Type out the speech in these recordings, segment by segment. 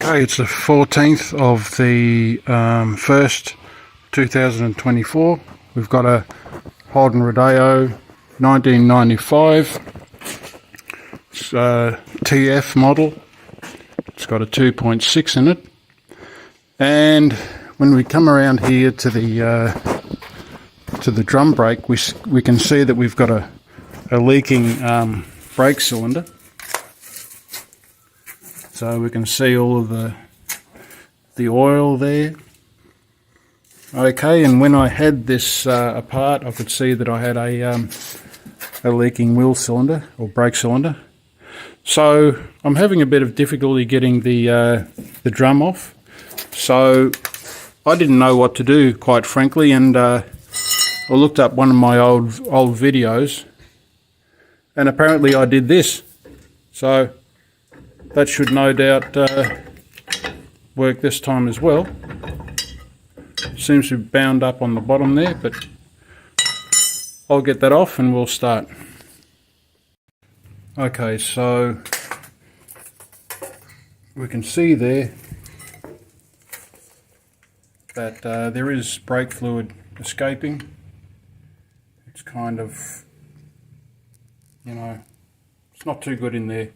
Okay, it's the 14th of the 1st, 2024. We've got a Holden Rodeo 1995. It's a TF model. It's got a 2.6 in it. And when we come around here to the drum brake, we can see that we've got a leaking brake cylinder. So we can see all of the oil there. Okay, and when I had this apart, I could see that I had a leaking wheel cylinder or brake cylinder. So I'm having a bit of difficulty getting the drum off. So I didn't know what to do, quite frankly, and I looked up one of my old videos, and apparently I did this. So that should no doubt work this time as well. Seems to be bound up on the bottom there, but I'll get that off and we'll start. Okay, so we can see there that there is brake fluid escaping. It's kind of, you know, it's not too good in there.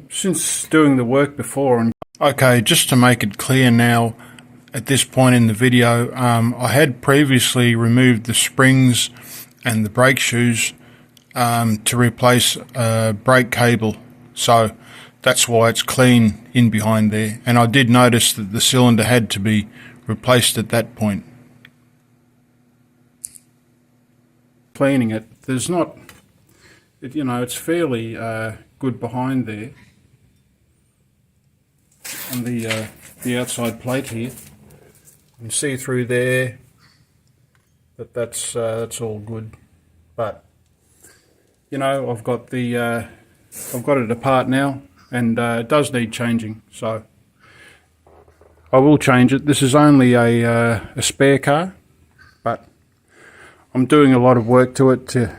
Since doing the work before, and okay, just to make it clear now at this point in the video, I had previously removed the springs and the brake shoes to replace a brake cable, so that's why it's clean in behind there. And I did notice that the cylinder had to be replaced at that point. Cleaning it, there's not, you know, it's fairly good behind there on the outside plate here. You can see through there that that's all good, but you know, I've got it apart now, and it does need changing, so I will change it. This is only a spare car, but I'm doing a lot of work to it to,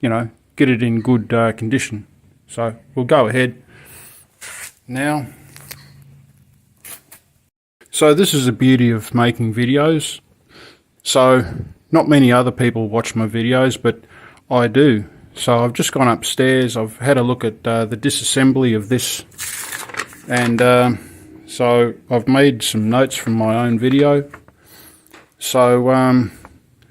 you know, get it in good condition. So we'll go ahead now. So this is the beauty of making videos. So not many other people watch my videos, but I do. So I've just gone upstairs. I've had a look at the disassembly of this, and so I've made some notes from my own video. So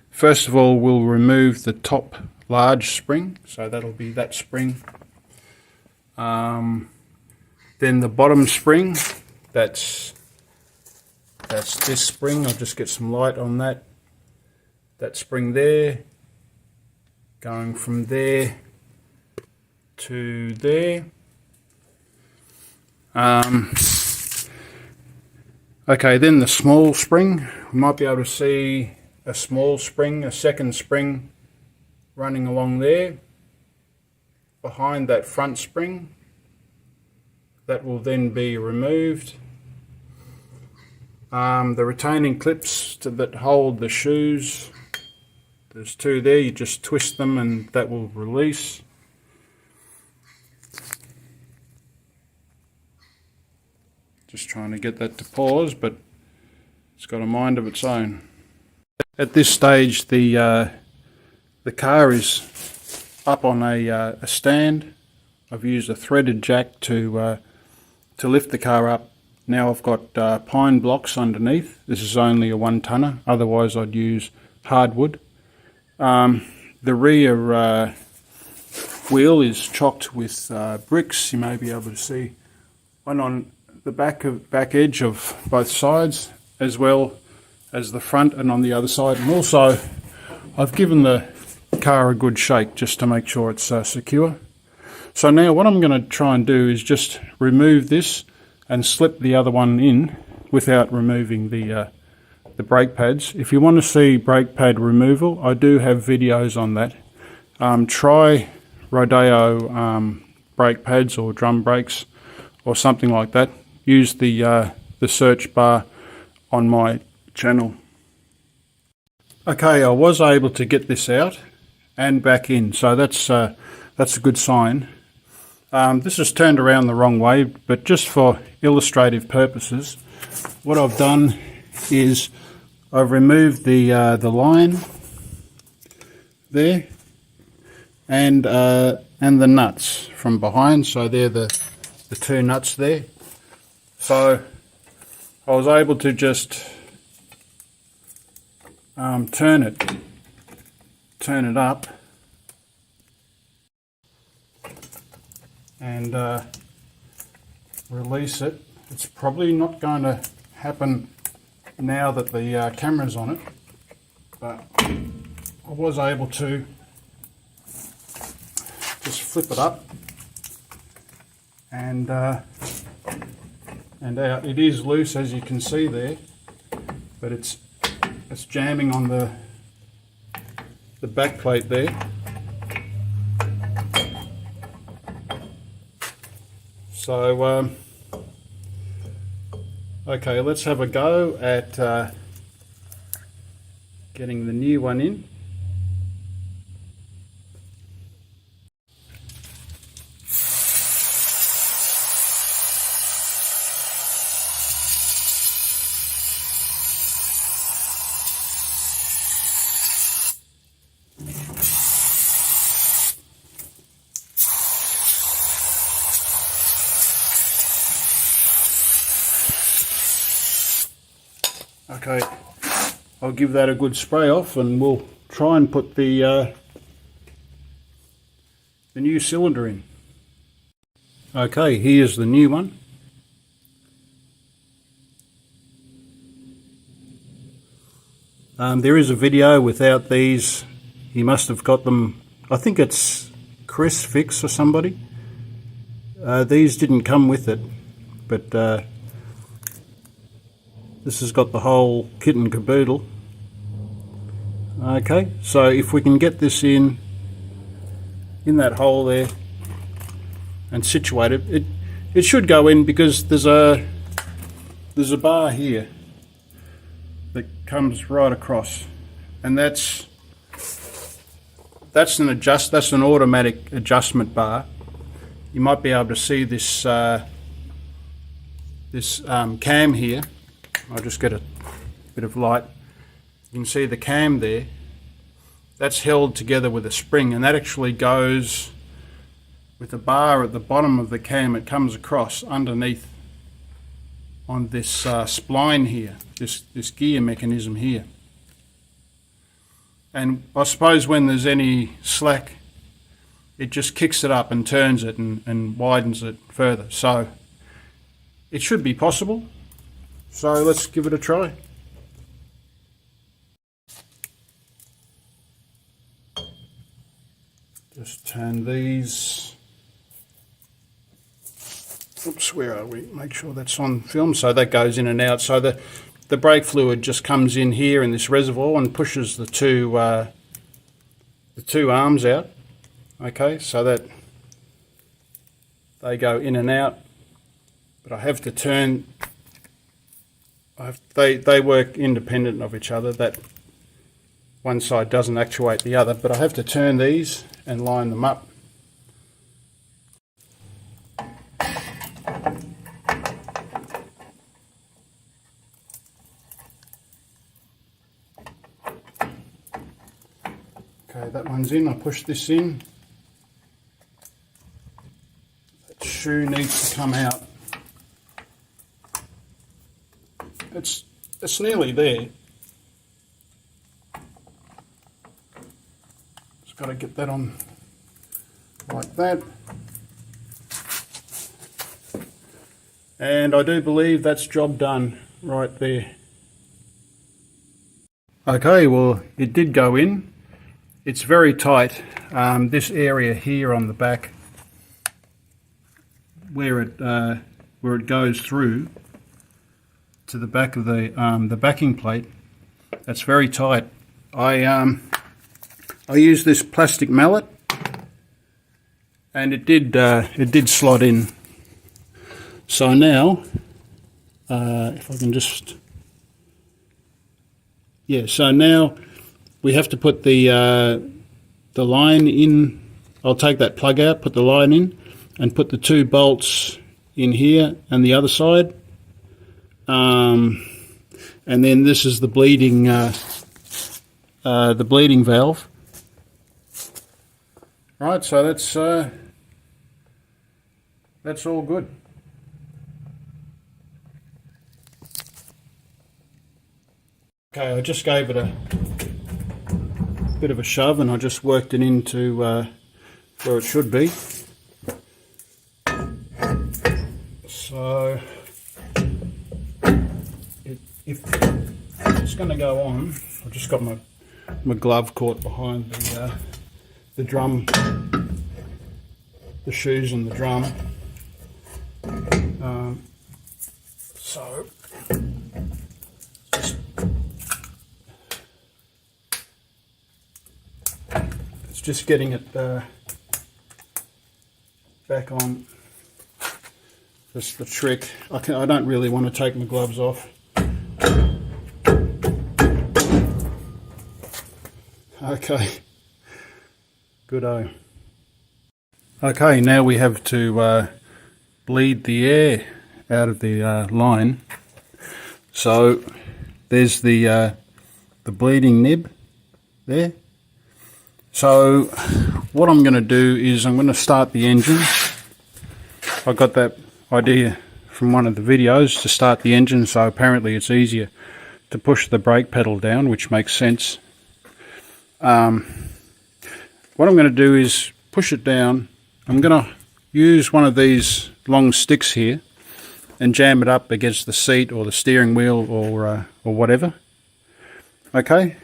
first of all, we'll remove the top large spring, so that'll be that spring. Then the bottom spring, that's this spring. I'll just get some light on that. That spring there, going from there to there. Okay, then the small spring, we might be able to see a small spring, a second spring running along there behind that front spring. That will then be removed. The retaining clips that hold the shoes, there's two there. You just twist them and that will release. Just trying to get that to pause, but it's got a mind of its own. At this stage, the car is up on a stand. I've used a threaded jack to lift the car up. Now I've got pine blocks underneath. This is only a 1-tonner, otherwise I'd use hardwood. The rear wheel is chocked with bricks. You may be able to see one on the back edge of both sides, as well as the front and on the other side. And also I've given the car a good shake just to make sure it's secure. So now what I'm going to try and do is just remove this and slip the other one in without removing the brake pads. If you want to see brake pad removal, I do have videos on that. Try Rodeo brake pads or drum brakes or something like that. Use the search bar on my channel. Okay, I was able to get this out and back in, so that's a good sign. This is turned around the wrong way, but just for illustrative purposes, what I've done is I've removed the line there and the nuts from behind. So they're the two nuts there. So I was able to just turn it up and release it. It's probably not going to happen now that the camera's on it, but I was able to just flip it up and out. It is loose, as you can see there, but it's jamming on the back plate there. So okay, let's have a go at getting the new one in. Okay, I'll give that a good spray off and we'll try and put the new cylinder in. Okay, here's the new one. There is a video without these. He must have got them, I think it's Chris Fix or somebody. These didn't come with it, but this has got the whole kit and caboodle. Okay, so if we can get this in that hole there and situate it, it should go in, because there's a bar here that comes right across, and that's an automatic adjustment bar. You might be able to see this cam here. I'll just get a bit of light. You can see the cam there. That's held together with a spring, and that actually goes with a bar at the bottom of the cam. It comes across underneath on this spline here, this gear mechanism here. And I suppose when there's any slack, it just kicks it up and turns it and widens it further. So it should be possible. So let's give it a try. Just turn these. Oops, where are we? Make sure that's on film. So that goes in and out. So the brake fluid just comes in here in this reservoir and pushes the two arms out. Okay, so that they go in and out. But I have to turn. They work independent of each other. That one side doesn't actuate the other, but I have to turn these and line them up. Okay, that one's in. I push this in. That shoe needs to come out. It's nearly there. Just got to get that on like that. And I do believe that's job done right there. Okay, well, it did go in. It's very tight. This area here on the back, where it goes through to the back of the backing plate, that's very tight. I used this plastic mallet, and it did slot in. So now, if I can just, yeah. So now we have to put the line in. I'll take that plug out, put the line in, and put the 2 bolts in here and the other side. And then this is the bleeding valve. Right, so that's all good. Okay, I just gave it a bit of a shove and I just worked it into where it should be. So if it's going to go on, I've just got my glove caught behind the drum, the shoes and the drum. So it's just getting it back on. That's the trick. I don't really want to take my gloves off. Okay, good-o. Okay, now we have to bleed the air out of the line. So there's the bleeding nib there. So what I'm going to do is I'm going to start the engine. I got that idea from one of the videos to start the engine, so apparently it's easier to push the brake pedal down, which makes sense. What I'm going to do is push it down. I'm going to use one of these long sticks here and jam it up against the seat or the steering wheel or whatever. Okay,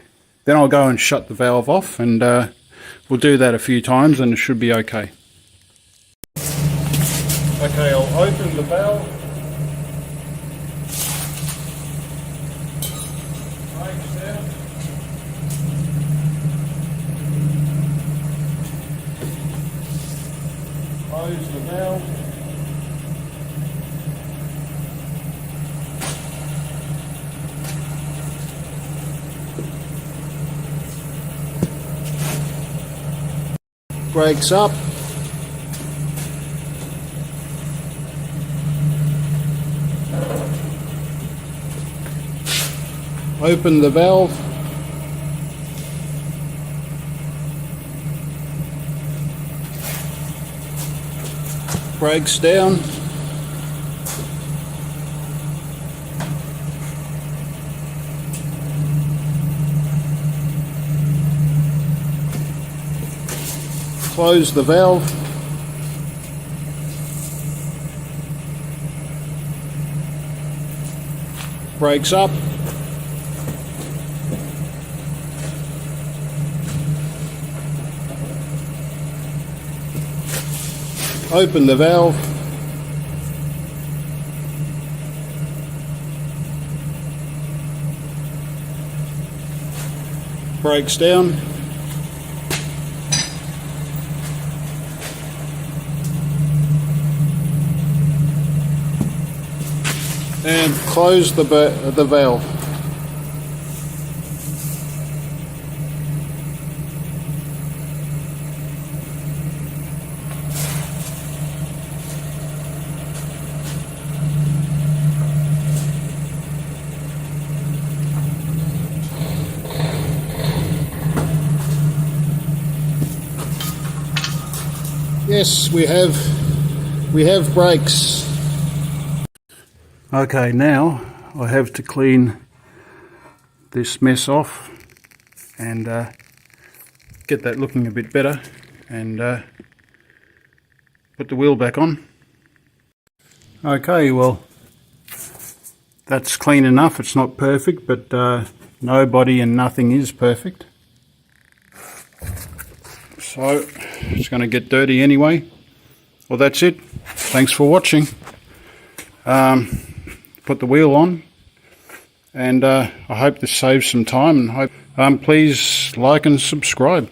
then I'll go and shut the valve off, and we'll do that a few times and it should be okay. Okay, I'll open the valve. Brakes down. Close the valve. Brakes up. Open the valve. Brakes down. Close the valve. Brakes up. Open the valve. Brakes down. And close the valve. Yes, we have brakes. Okay, now I have to clean this mess off and get that looking a bit better and put the wheel back on. Okay, well, that's clean enough. It's not perfect, but nobody and nothing is perfect. So it's going to get dirty anyway. Well, that's it. Thanks for watching. Put the wheel on, and I hope this saves some time, and hope please like and subscribe.